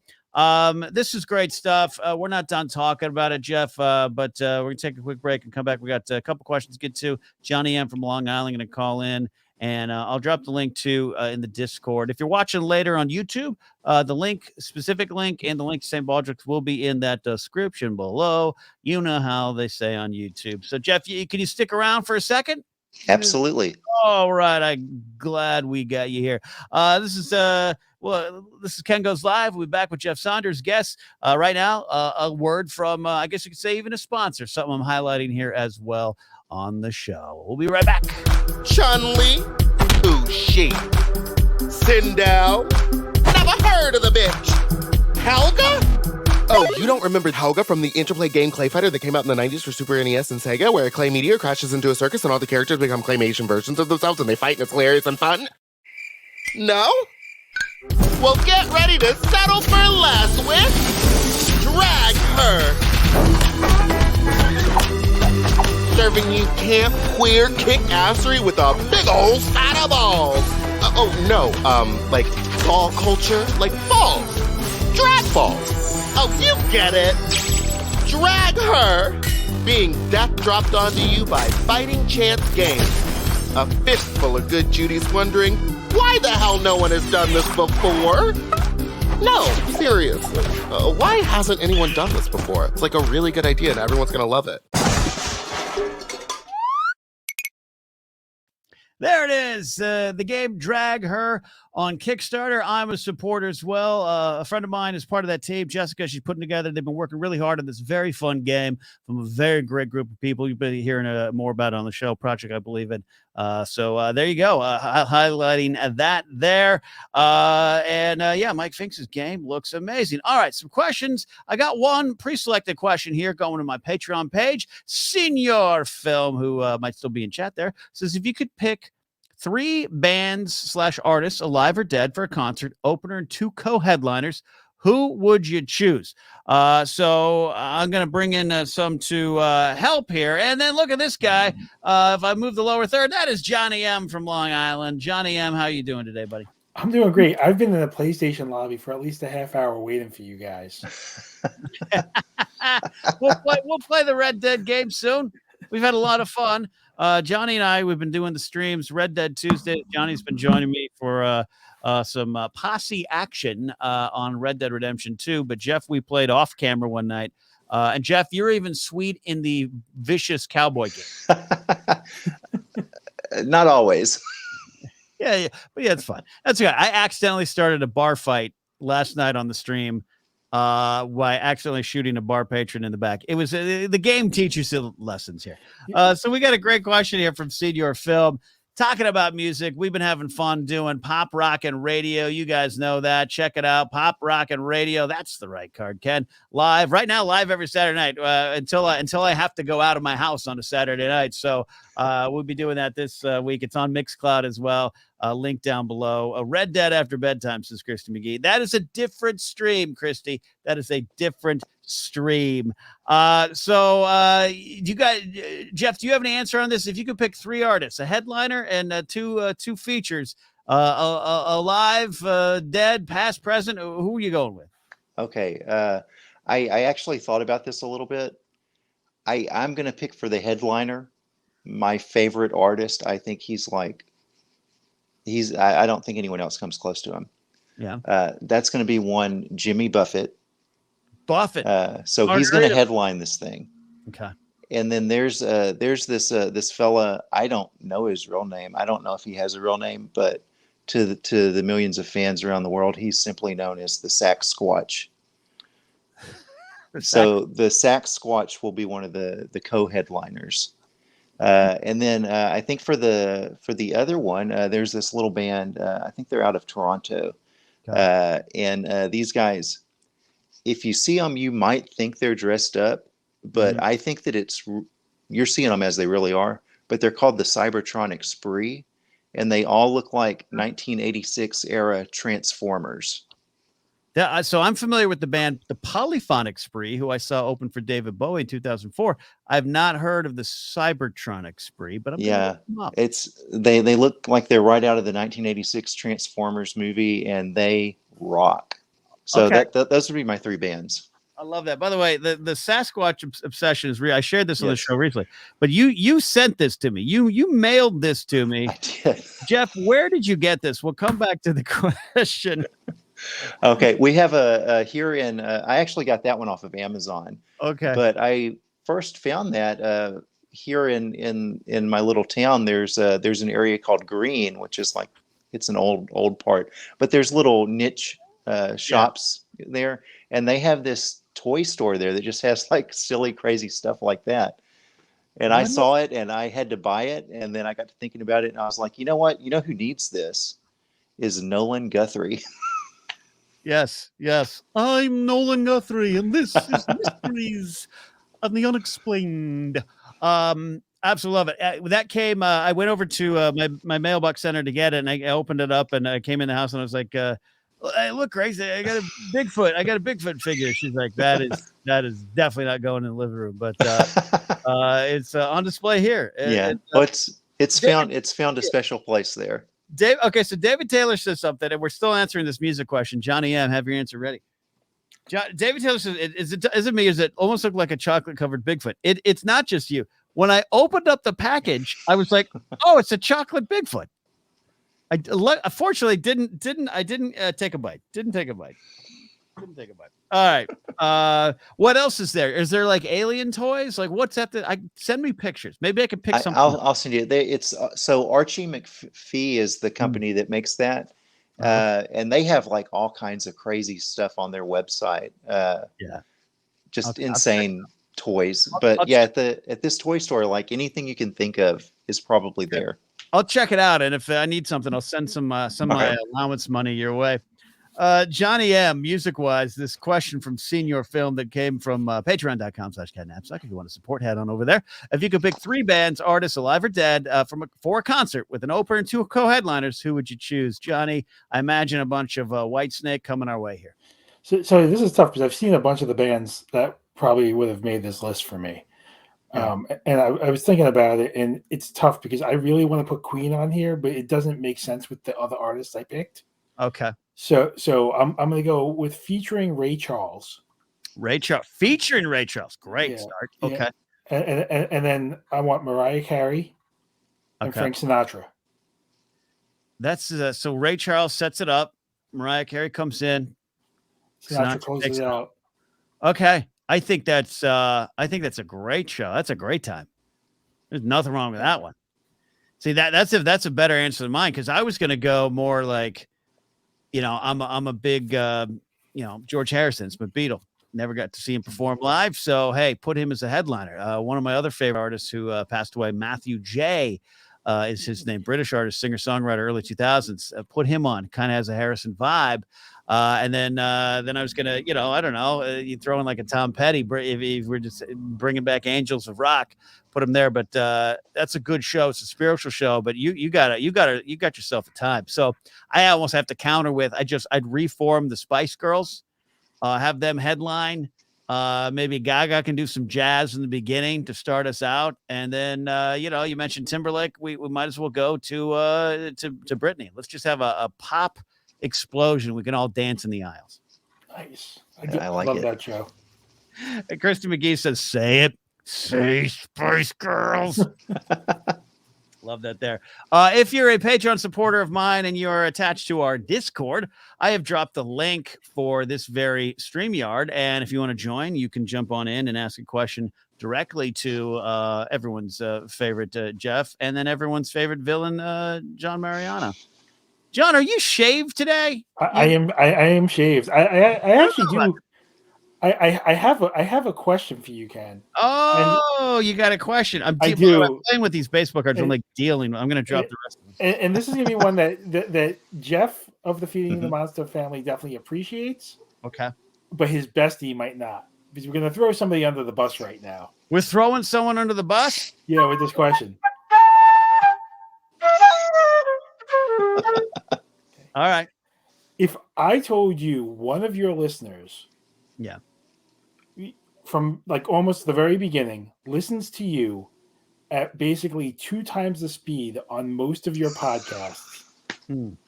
This is great stuff. We're not done talking about it, Jeff, but we're going to take a quick break and come back. We got a couple questions to get to. Johnny M from Long Island going to call in, and I'll drop the link to in the Discord. If you're watching later on YouTube, the specific link and the link to St Baldricks will be in that description below. You know how they say on YouTube. So, Jeff, can you stick around for a second? Absolutely. All right. I'm glad we got you here. This is Ken Goes Live. We'll be back with Jeff Saunders. Guests right now, a word from, I guess you could say even a sponsor, something I'm highlighting here as well on the show. We'll be right back. Chun-Li, oh shit. Tyndall. Never heard of the bitch. Helga? Oh, you don't remember Helga from the Interplay game Clay Fighter that came out in the 90s for Super NES and Sega, where a clay meteor crashes into a circus and all the characters become claymation versions of themselves and they fight and it's hilarious and fun? No? Well, get ready to settle for less with Drag Her. Serving you camp, queer, kick-assery with a big ol' side of balls. Like ball culture, like balls. Drag balls. Oh, you get it. Drag Her. Being death dropped onto you by Fighting Chance Games. A fistful of good Judy's wondering, why the hell no one has done this before? No, seriously. Why hasn't anyone done this before? It's like a really good idea and everyone's gonna love it. There it is. The game Drag Her on Kickstarter. I'm a supporter as well. A friend of mine is part of that team, Jessica. She's putting together. They've been working really hard on this very fun game from a very great group of people. You've been hearing more about it on the show project, I believe in. So there you go. Highlighting that there. Yeah, Mike Finks' game looks amazing. All right, some questions. I got one pre-selected question here going to my Patreon page. Senior Film, who might still be in chat there, says if you could pick 3 bands / artists, alive or dead, for a concert opener and 2 co-headliners, who would you choose? So I'm going to bring in some to help here. And then look at this guy. If I move the lower third, that is Johnny M from Long Island. Johnny M, how you doing today, buddy? I'm doing great. I've been in the PlayStation lobby for at least a half hour waiting for you guys. We'll play the Red Dead game soon. We've had a lot of fun. Johnny and I, we've been doing the streams, Red Dead Tuesday. Johnny's been joining me for some posse action on Red Dead Redemption 2. But Jeff, we played off camera one night. And Jeff, you're even sweet in the vicious cowboy game. Not always. Yeah, but yeah, it's fun. That's okay. I accidentally started a bar fight last night on the stream by accidentally shooting a bar patron in the back. It was the game teaches you lessons here. So we got a great question here from Senior Film. Talking about music, we've been having fun doing Pop Rockin' Radio. You guys know that. Check it out. Pop Rockin' Radio. That's the right card, Ken. Live right now, live every Saturday night until I have to go out of my house on a Saturday night. So we'll be doing that this week. It's on Mixcloud as well. Link down below. Red Dead After Bedtime, says Christy McGee. That is a different stream, Christy. That is a different stream. You guys, Jeff, do you have any answer on this? If you could pick 3 artists, a headliner and two features, alive, dead, past, present, who are you going with? Okay. I actually thought about this a little bit. I'm going to pick for the headliner, my favorite artist. I think I don't think anyone else comes close to him. Yeah. That's going to be one Jimmy Buffett. So he's going to headline this thing. Okay. And then there's this fella. I don't know his real name. I don't know if he has a real name, but to the millions of fans around the world, he's simply known as the Sack Squatch. So the Sack Squatch will be one of the co-headliners. And then I think for the other one, there's this little band. I think they're out of Toronto. Okay. And these guys, if you see them, you might think they're dressed up, but I think that you're seeing them as they really are. But they're called the Cybertronic Spree, and they all look like 1986 era Transformers. Yeah, so I'm familiar with the band, the Polyphonic Spree, who I saw open for David Bowie in 2004. I've not heard of the Cybertronic Spree, but I'm gonna look them up. They look like they're right out of the 1986 Transformers movie, and they rock. So those would be my 3 bands. I love that. By the way, the Sasquatch obsession is real. I shared this on the show recently, but you sent this to me. You mailed this to me. I did. Jeff, where did you get this? We'll come back to the question. Okay, we have a here in. I actually got that one off of Amazon. Okay, but I first found that here in my little town. There's an area called Green, which is like it's an old part, but there's little niche shops there, and they have this toy store there that just has like silly, crazy stuff like that. And I saw it, and I had to buy it, and then I got to thinking about it, and I was like, you know what? You know who needs this? is Nolan Guthrie. Yes. I'm Nolan Guthrie, and this is Mysteries of the Unexplained. Absolutely love it. That came. I went over to my mailbox center to get it, and I opened it up, and I came in the house, and I was like, "Hey, look, Grace, I got a Bigfoot. I got a Bigfoot figure." She's like, "That is definitely not going in the living room, but it's on display here." Yeah, well, it's found a special place there. Dave. Okay, so David Taylor says something, and we're still answering this music question. Johnny M, have your answer ready. David Taylor says, "Is it me? Is it almost look like a chocolate covered Bigfoot?" It's not just you. When I opened up the package, I was like, "Oh, it's a chocolate Bigfoot." I unfortunately didn't take a bite. Didn't take a bite. All right. What else is there? Is there like alien toys? Like what's at send me pictures. Maybe I can pick something. I'll send you. It's so Archie McPhee is the company that makes that, and they have like all kinds of crazy stuff on their website. Just insane toys. But at this toy store, like anything you can think of is probably there. I'll check it out, and if I need something, I'll send some of my allowance money your way. Johnny M, music-wise, this question from Senior Film that came from patreon.com/CatNapzok. If you want to support, head on over there. If you could pick 3 bands, artists, alive or dead, for a concert with an opener and 2 co-headliners, who would you choose? Johnny, I imagine a bunch of Whitesnake coming our way here. So this is tough because I've seen a bunch of the bands that probably would have made this list for me. Yeah. And I was thinking about it, and it's tough because I really want to put Queen on here, but it doesn't make sense with the other artists I picked. Okay. So I'm going to go with featuring Ray Charles. Featuring Ray Charles. Great start. Okay. Yeah. And then I want Mariah Carey and Frank Sinatra. That's so Ray Charles sets it up. Mariah Carey comes in. Sinatra closes it out. Okay. I think that's a great show. That's a great time. There's nothing wrong with that one. See, that's a better answer than mine, because I was going to go more like, I'm a big George Harrison's my Beatle. Never got to see him perform live, so hey, put him as a headliner. One of my other favorite artists who passed away, Matthew J, is his name. British artist, singer, songwriter, early 2000s. Put him on. Kind of has a Harrison vibe. And then I was gonna, I don't know, you throw in like a Tom Petty. If we're just bringing back Angels of Rock, put him there. But that's a good show. It's a spiritual show. But you got yourself a time. So I almost have to counter with I'd reform the Spice Girls, have them headline. Maybe Gaga can do some jazz in the beginning to start us out, and then you mentioned Timberlake. We might as well go to Britney. Let's just have a pop explosion. We can all dance in the aisles. Nice. I love that show. And Kristen McGee says, "Say it, say Spice Girls." Love that there. If you're a Patreon supporter of mine and you're attached to our Discord, I have dropped the link for this very StreamYard. And if you want to join, you can jump on in and ask a question directly to everyone's favorite Jeff, and then everyone's favorite villain, John Mariano. John, are you shaved today? I am shaved. I actually do. I have a question for you, Ken. Oh, you got a question. I'm playing with these baseball cards. I'm like dealing. I'm going to drop the rest of them. And this is going to be one that Jeff of the Feeding the Monster family definitely appreciates. Okay. But his bestie might not. Because we're going to throw somebody under the bus right now. We're throwing someone under the bus? Yeah, with this question. All right. If I told you one of your listeners, from like almost the very beginning, listens to you at basically 2 times the speed on most of your podcasts,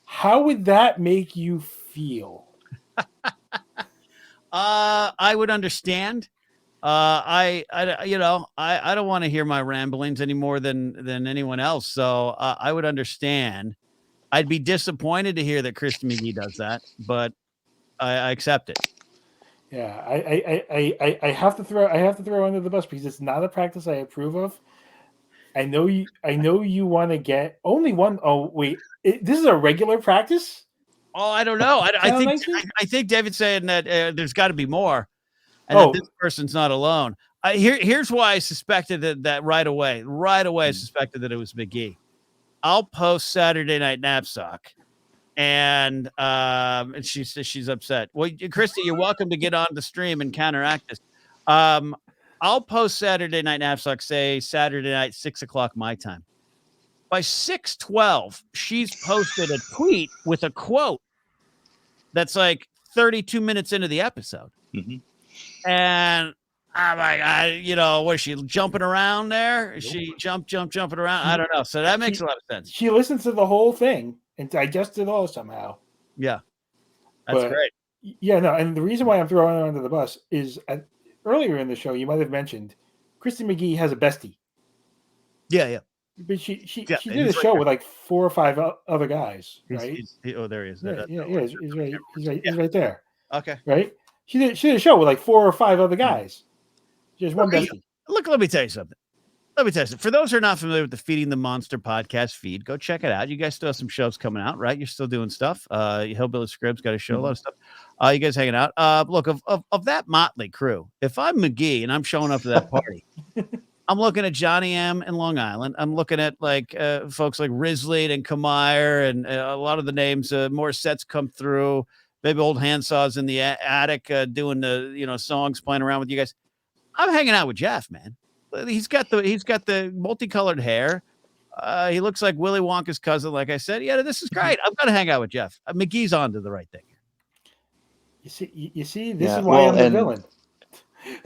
how would that make you feel? I would understand. I don't want to hear my ramblings any more than anyone else. So I would understand. I'd be disappointed to hear that Kristen McGee does that, but I accept it. Yeah, I have to throw under the bus because it's not a practice I approve of. I know you want to get only one. Oh wait, this is a regular practice. Oh, I don't know. I think David's saying that there's got to be more, and that this person's not alone. Here's why I suspected that right away. Right away, I suspected that it was McGee. I'll post Saturday Night Napzok and she says she's upset. Well, Christy, you're welcome to get on the stream and counteract this. I'll post Saturday Night Napzok, say Saturday night, 6:00 my time. By 6:12, she's posted a tweet with a quote that's like 32 minutes into the episode. Mm-hmm. And I'm like, was she jumping around there? Is she jumping around? I don't know. So that makes a lot of sense. She listens to the whole thing and digests it all somehow. Yeah. That's great. Yeah, no. And the reason why I'm throwing her under the bus is earlier in the show, you might have mentioned Christy McGee has a bestie. Yeah. But she did a show with like 4 or 5 other guys, right? There he is. He's right there. Okay. Right? She did a show with like 4 or 5 other guys. She has one bestie. Look, let me tell you something. For those who are not familiar with the Feeding the Monster podcast feed, go check it out. You guys still have some shows coming out, right? You're still doing stuff. Hillbilly Scribs got a show, a lot of stuff. You guys hanging out. Look, of that motley crew, if I'm McGee and I'm showing up to that party, I'm looking at Johnny M in Long Island. I'm looking at like folks like Risley and Kamire, and a lot of the names. More sets come through. Maybe old Handsaw's in the attic doing the songs, playing around with you guys. I'm hanging out with Jeff, man. He's got the multicolored hair. He looks like Willy Wonka's cousin. Like I said, yeah, this is great. I'm gonna hang out with Jeff. McGee's on to the right thing. You see, this is why I'm the villain.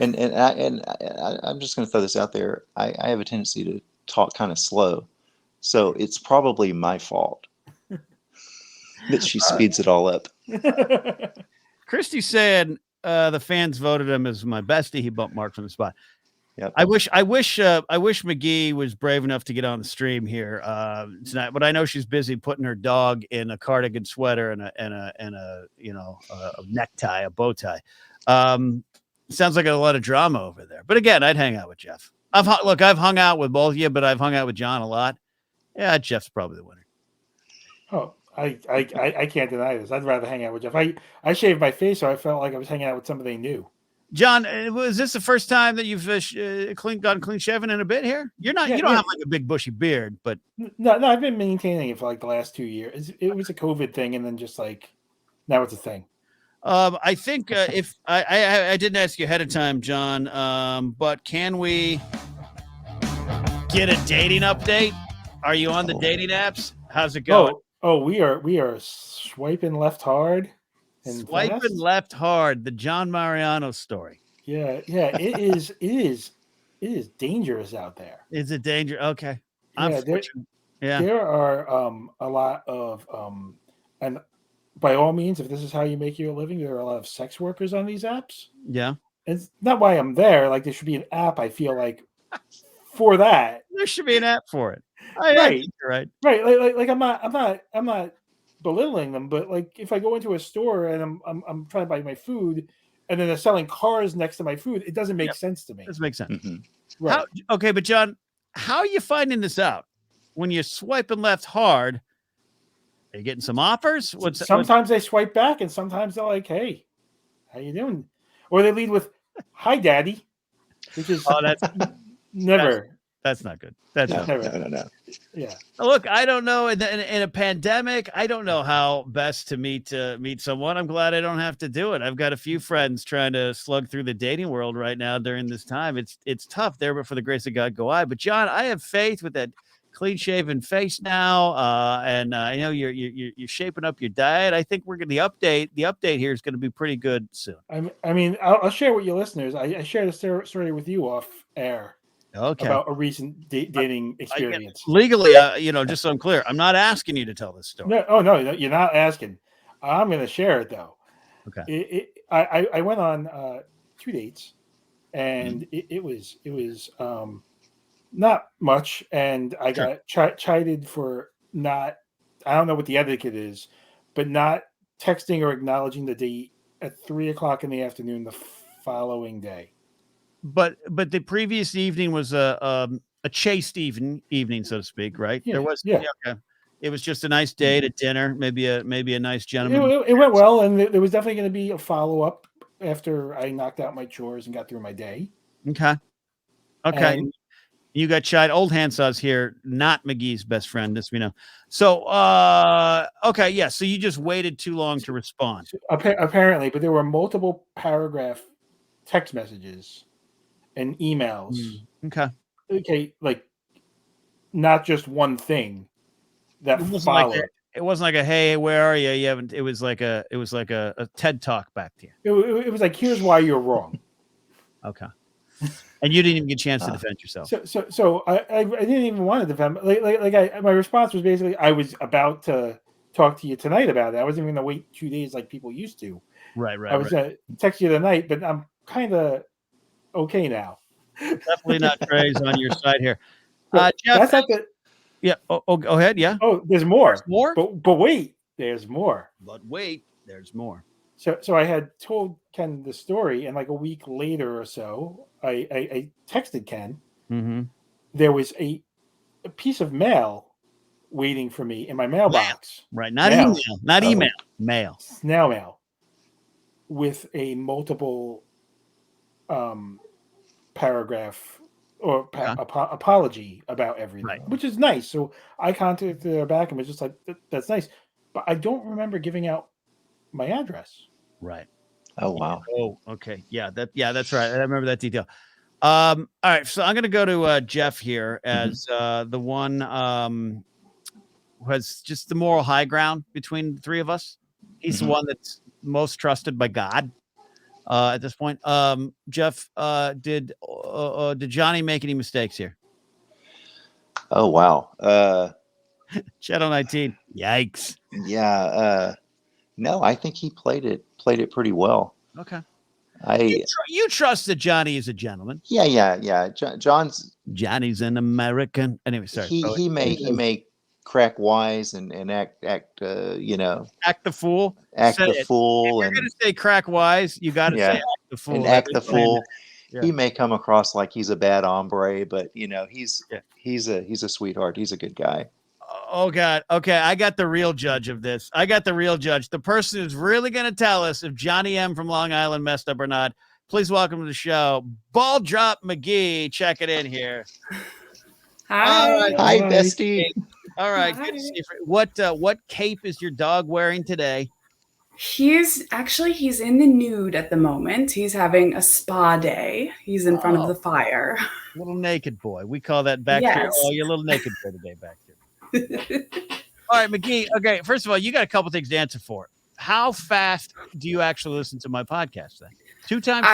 And I'm just going to throw this out there. I have a tendency to talk kind of slow, so it's probably my fault that she speeds it all up. Christy said the fans voted him as my bestie. He bumped Mark from the spot. Yep. I wish McGee was brave enough to get on the stream here tonight, but I know she's busy putting her dog in a cardigan sweater and a necktie, a bow tie. Sounds like a lot of drama over there. But again, I'd hang out with Jeff. I've hung out with both of you, but I've hung out with John a lot. Yeah, Jeff's probably the winner. Oh, I can't deny this. I'd rather hang out with Jeff. I shaved my face, so I felt like I was hanging out with somebody new. John, was this the first time that you've gotten clean shaven in a bit here? You don't have like a big bushy beard, but no, I've been maintaining it for like the last 2 years. It was a COVID thing, and then just like now it's a thing. I think if I didn't ask you ahead of time, John, but can we get a dating update? Are you on the dating apps? How's it going? Oh, we are swiping left hard. Swiping left hard, the John Mariano story. Yeah, it is dangerous out there. Is it dangerous? Okay. There are a lot of and by all means, if this is how you make your living, there are a lot of sex workers on these apps. Yeah. It's not why I'm there. Like there should be an app, I feel like, for that. There should be an app for it. Right. You're right. Right. Like I'm not belittling them, but like if I go into a store and I'm trying to buy my food and then they're selling cars next to my food, it doesn't make sense to me. It doesn't make sense. Mm-hmm. Right. Okay, but John, how are you finding this out? When you're swiping left hard, are you getting some offers? Sometimes they swipe back and sometimes they're like, hey, how you doing? Or they lead with, hi, daddy, which is that's never. That's not good. That's no. Yeah. Look, I don't know. In a pandemic, I don't know how best to meet someone. I'm glad I don't have to do it. I've got a few friends trying to slug through the dating world right now during this time. It's tough there, but for the grace of God, go I. But John, I have faith with that clean shaven face now, and I know you're shaping up your diet. I think we're going to the update here is going to be pretty good soon. I mean, I'll share with your listeners. I shared a story with you off air. Okay. About a recent dating experience. Legally, just so I'm clear, I'm not asking you to tell this story. No, you're not asking. I'm going to share it though. Okay. I went on 2 dates, and it was not much, and I got chided for not. I don't know what the etiquette is, but not texting or acknowledging the date at 3:00 in the afternoon the following day. But the previous evening was a chaste evening, so to speak, right? Yeah, there was okay. It was just a nice date at dinner, maybe a nice gentleman. It went well, and there was definitely going to be a follow up after I knocked out my chores and got through my day. Okay. And You got Chide. Old Handsaw's here, not McGee's best friend. This we know. So, okay, yeah. So you just waited too long to respond. Apparently, but there were multiple paragraph text messages and emails. Okay. Okay, like not just one thing that followed. It wasn't like a hey, where are you? You haven't. It was like a TED talk back to you. It was like, here's why you're wrong. Okay. And you didn't even get a chance to defend yourself. So I didn't even want to defend. My response was basically, I was about to talk to you tonight about it. I wasn't even going to wait 2 days like people used to. Right. I was going to text you tonight, but I'm kind of okay now. Definitely not Trey's on your side here. Jeff, that's not the. Yeah. Oh, go ahead. Yeah. Oh, there's more. There's more. But wait, there's more. But wait, there's more. So I had told Ken the story, and like a week later or so, I texted Ken. Mm-hmm. There was a piece of mail waiting for me in my mailbox. Right, not email, not email, mail, snail mail, with a multiple paragraph or apology about everything, which is nice. So I contacted her back and was just like, "That's nice," but I don't remember giving out my address. Right. Oh wow. Oh, okay. Yeah, that's right. I remember that detail. All right. So I'm gonna go to Jeff here as the one who has just the moral high ground between the three of us. He's the one that's most trusted by God at this point. Jeff, did Johnny make any mistakes here? Oh wow. Shadow 19. Yikes. Yeah. No, I think he played it pretty well. Okay. You trust that Johnny is a gentleman. Yeah. Johnny's an American. Anyway, sorry. He may crack wise and act act the fool. Act the fool. If you're gonna say crack wise, you got to say act the fool. And act the fool. Yeah. He may come across like he's a bad hombre, but he's a sweetheart. He's a good guy. Oh God. Okay. I got the real judge of this. The person who's really going to tell us if Johnny M from Long Island messed up or not. Please welcome to the show, Ball Drop McGee. Check it in here. Hi. Hi, bestie. All right. Good to see you. What cape is your dog wearing today? He's in the nude at the moment. He's having a spa day. He's in front of the fire. Little naked boy. We call that back here. Oh, you're a little naked boy today back here. All right, McGee. Okay, first of all, you got a couple things to answer for. How fast do you actually listen to my podcast then? 2 times?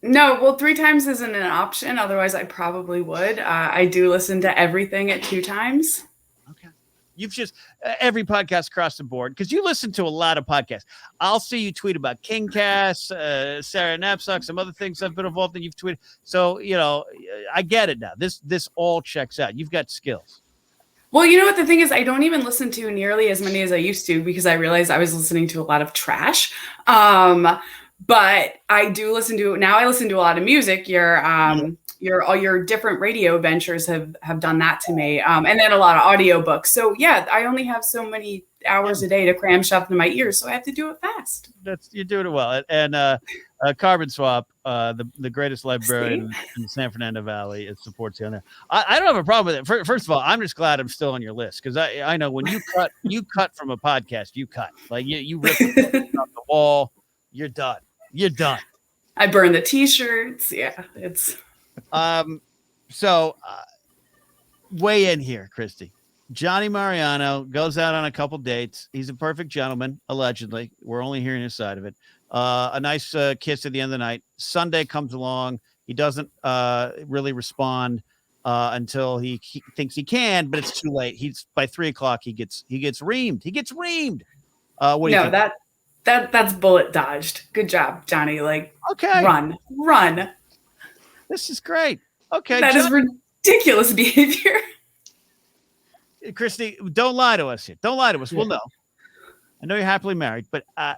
No, well, 3 times isn't an option. Otherwise, I probably would. I do listen to everything at 2 times. Okay. You've just every podcast across the board because you listen to a lot of podcasts. I'll see you tweet about KingCast, Sarah Napzok, some other things I've been involved in. You've tweeted, so I get it now. This all checks out. You've got skills. Well, you know what the thing is, I don't even listen to nearly as many as I used to because I realized I was listening to a lot of trash. But I do listen to now. I listen to a lot of music. All your different radio ventures have done that to me, and then a lot of audiobooks. So yeah, I only have so many hours a day to cram stuff into my ears, so I have to do it fast. You're doing it well. And Carbon Swap, the greatest librarian in the San Fernando Valley, it supports you on there. I don't have a problem with it. First of all, I'm just glad I'm still on your list because I know when you cut from a podcast, you cut like you rip it off the wall. You're done. I burn the t-shirts. Yeah, it's. So weigh in here, Christy. Johnny Mariano goes out on a couple dates. He's a perfect gentleman, allegedly. We're only hearing his side of it. A nice kiss at the end of the night. Sunday comes along. He doesn't really respond until he thinks he can, but it's too late. By 3:00. He gets reamed. What do you think? That's bullet dodged. Good job, Johnny. Okay, run. This is great. Okay, that is ridiculous behavior. Christy, don't lie to us here. Don't lie to us. Yeah. We'll know. I know you're happily married, but how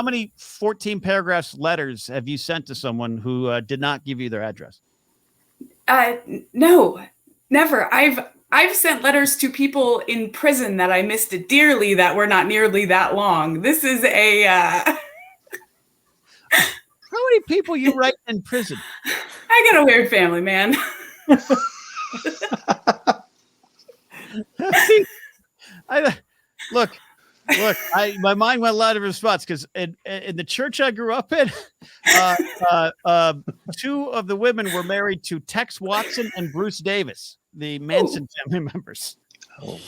many 14 paragraphs letters have you sent to someone who did not give you their address? No, never. I've sent letters to people in prison that I missed dearly that were not nearly that long. This is a. How many people you write in prison? I got a weird family, man. Look, my mind went a lot of response because in the church I grew up in, two of the women were married to Tex Watson and Bruce Davis, the Manson family members. Oh.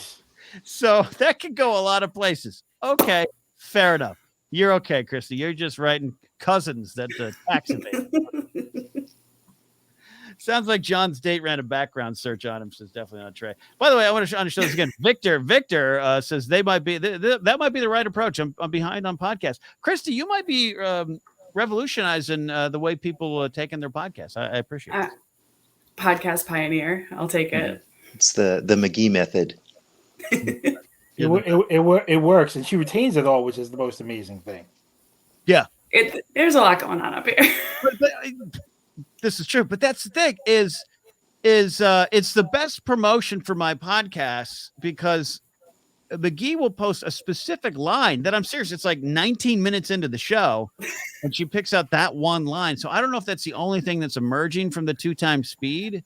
So that could go a lot of places. Okay, fair enough. You're okay, Christy. You're just writing cousins that tax evade. Sounds like John's date ran a background search on him, says definitely not Trey. By the way, I want to show this again. Victor says they might be that might be the right approach. I'm behind on podcasts. Christy, you might be revolutionizing the way people taking their podcasts. I appreciate it. Podcast pioneer. I'll take it. It's the McGee method. It works, and she retains it all, which is the most amazing thing. Yeah, there's a lot going on up here. but this is true, but that's the thing is it's the best promotion for my podcasts because McGee will post a specific line that I'm serious. It's like 19 minutes into the show, and she picks out that one line. So I don't know if that's the only thing that's emerging from the 2x speed,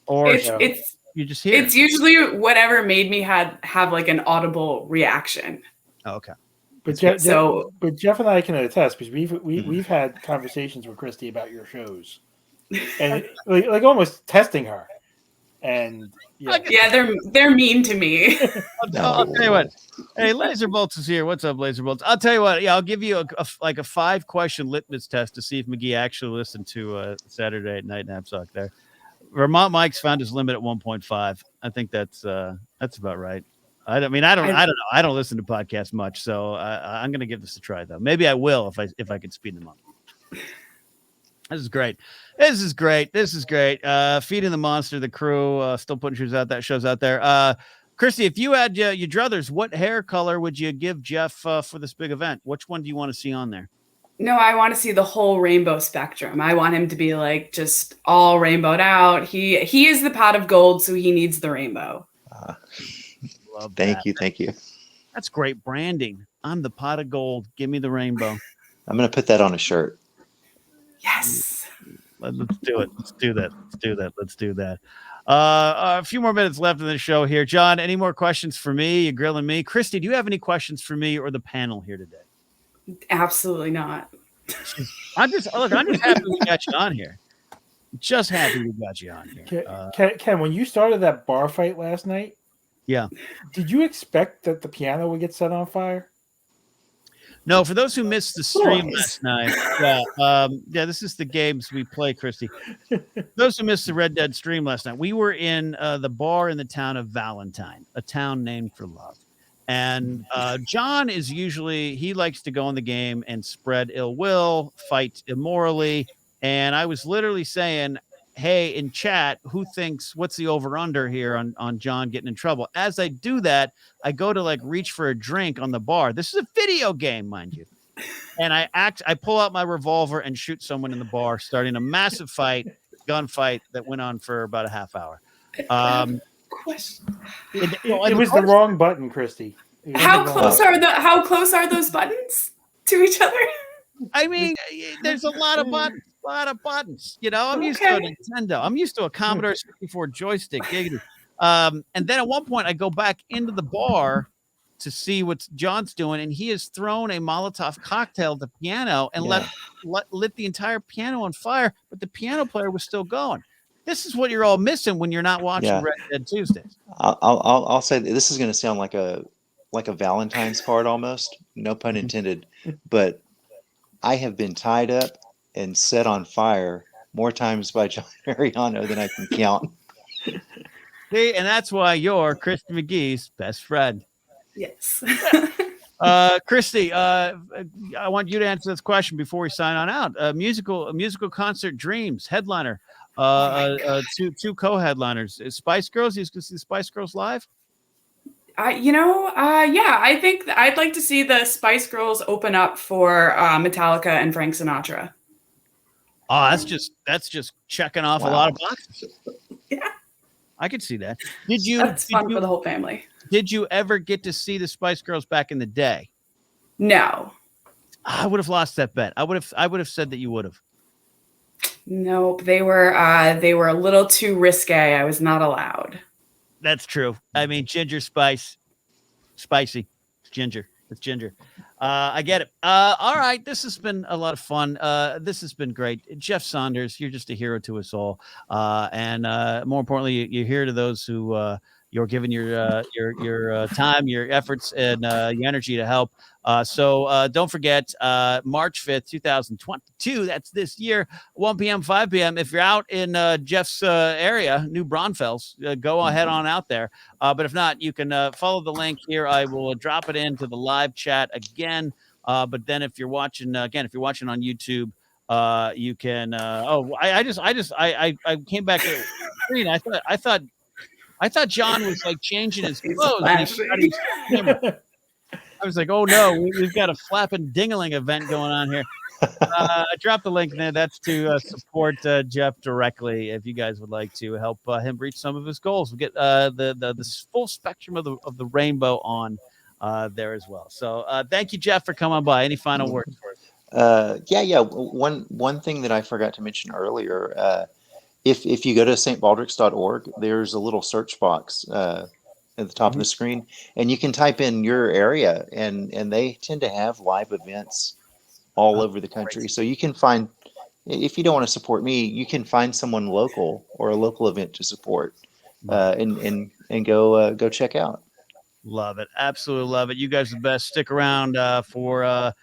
or it's you just hear. It's usually whatever made me have like an audible reaction. Oh, okay. But Jeff and I can attest because we've had conversations with Christy about your shows, and like almost testing her. And yeah, they're mean to me. I'll tell you what. Hey, Laser Bolts is here. What's up, Laser Bolts? I'll tell you what. Yeah, I'll give you a 5-question litmus test to see if McGee actually listened to Saturday Night Napzok there. Vermont Mike's found his limit at 1.5. I think that's about right. I don't know. I don't listen to podcasts much, so I'm going to give this a try though. Maybe I will if I can speed them up. This is great. Feeding the Monster, the crew, still putting shows out there. Christy, if you had your druthers, what hair color would you give Jeff for this big event? Which one do you want to see on there? No, I want to see the whole rainbow spectrum. I want him to be like just all rainbowed out. He is the pot of gold, so he needs the rainbow. Thank you. That's great branding. I'm the pot of gold. Give me the rainbow. I'm going to put that on a shirt. Yes. Let's do it. Let's do that. A few more minutes left in the show here. John, any more questions for me? You're grilling me. Christy, do you have any questions for me or the panel here today? Absolutely not. I'm just happy we got you on here. Just happy we got you on here. Ken, when you started that bar fight last night, yeah, did you expect that the piano would get set on fire? No, for those who missed the stream last night, this is the games we play, Christy. Those who missed the Red Dead stream last night, we were in the bar in the town of Valentine, a town named for love. And John is usually, he likes to go in the game and spread ill will, fight immorally. And I was literally saying, hey, in chat, what's the over under here on John getting in trouble? As I do that, I go to like reach for a drink on the bar. This is a video game, mind you. And I pull out my revolver and shoot someone in the bar, starting a massive gunfight that went on for about a half hour. It was the wrong button, Christy. How close are those buttons to each other? I mean, there's a lot of buttons. You know, I'm used to a Nintendo. I'm used to a Commodore 64 joystick. And then at one point, I go back into the bar to see what John's doing, and he has thrown a Molotov cocktail at the piano and lit the entire piano on fire, but the piano player was still going. This is what you're all missing when you're not watching Red Dead Tuesdays. I'll say this is going to sound like a Valentine's card almost, no pun intended, but I have been tied up and set on fire more times by John Mariano than I can count. See, and that's why you're Christy McGee's best friend. Yes. Christy, I want you to answer this question before we sign on out. Musical concert dreams, headliner, two co-headliners. Spice Girls, you can see Spice Girls live? I think I'd like to see the Spice Girls open up for Metallica and Frank Sinatra. Oh, that's just checking off a lot of boxes. Yeah, I could see that. That's fun for the whole family. Did you ever get to see the Spice Girls back in the day? No. I would have lost that bet. I would have said that you would have. Nope, they were a little too risque. I was not allowed. That's true. I mean, ginger spicy. It's ginger. It's ginger. I get it. All right. This has been a lot of fun. This has been great. Jeff Saunders, you're just a hero to us all. And more importantly, you're here to those who you're giving your time, your efforts, and your energy to help. So don't forget, March 5th, 2022. That's this year, 1 p.m., 5 p.m. If you're out in Jeff's area, New Braunfels, go ahead on out there. But if not, you can follow the link here. I will drop it into the live chat again. But then if you're watching on YouTube, you can. I came back to the screen. I thought John was like changing his He's clothes. And he flashing. forgot he was camera. I was like, oh no, we've got a flapping dingling event going on here. I dropped the link there. That's to support Jeff directly. If you guys would like to help him reach some of his goals, we'll get the full spectrum of the rainbow on there as well. So thank you, Jeff, for coming by. Any final words for us? Yeah. One thing that I forgot to mention earlier, if you go to stbaldricks.org, there's a little search box at the top of the screen, and you can type in your area, and they tend to have live events all over the country. So you can find, if you don't want to support me, you can find someone local or a local event to support, and go check out. Love it. Absolutely love it. You guys are the best. Stick around for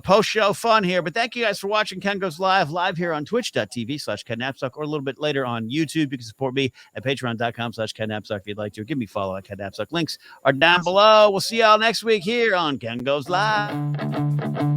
post-show fun here. But thank you guys for watching Ken Goes live here on twitch.tv/Ken Napzok, or a little bit later on YouTube. You can support me at patreon.com/Ken Napzok if you'd like to. Give me a follow at Ken Napzok. Links are down below. We'll see y'all next week here on Ken Goes Live.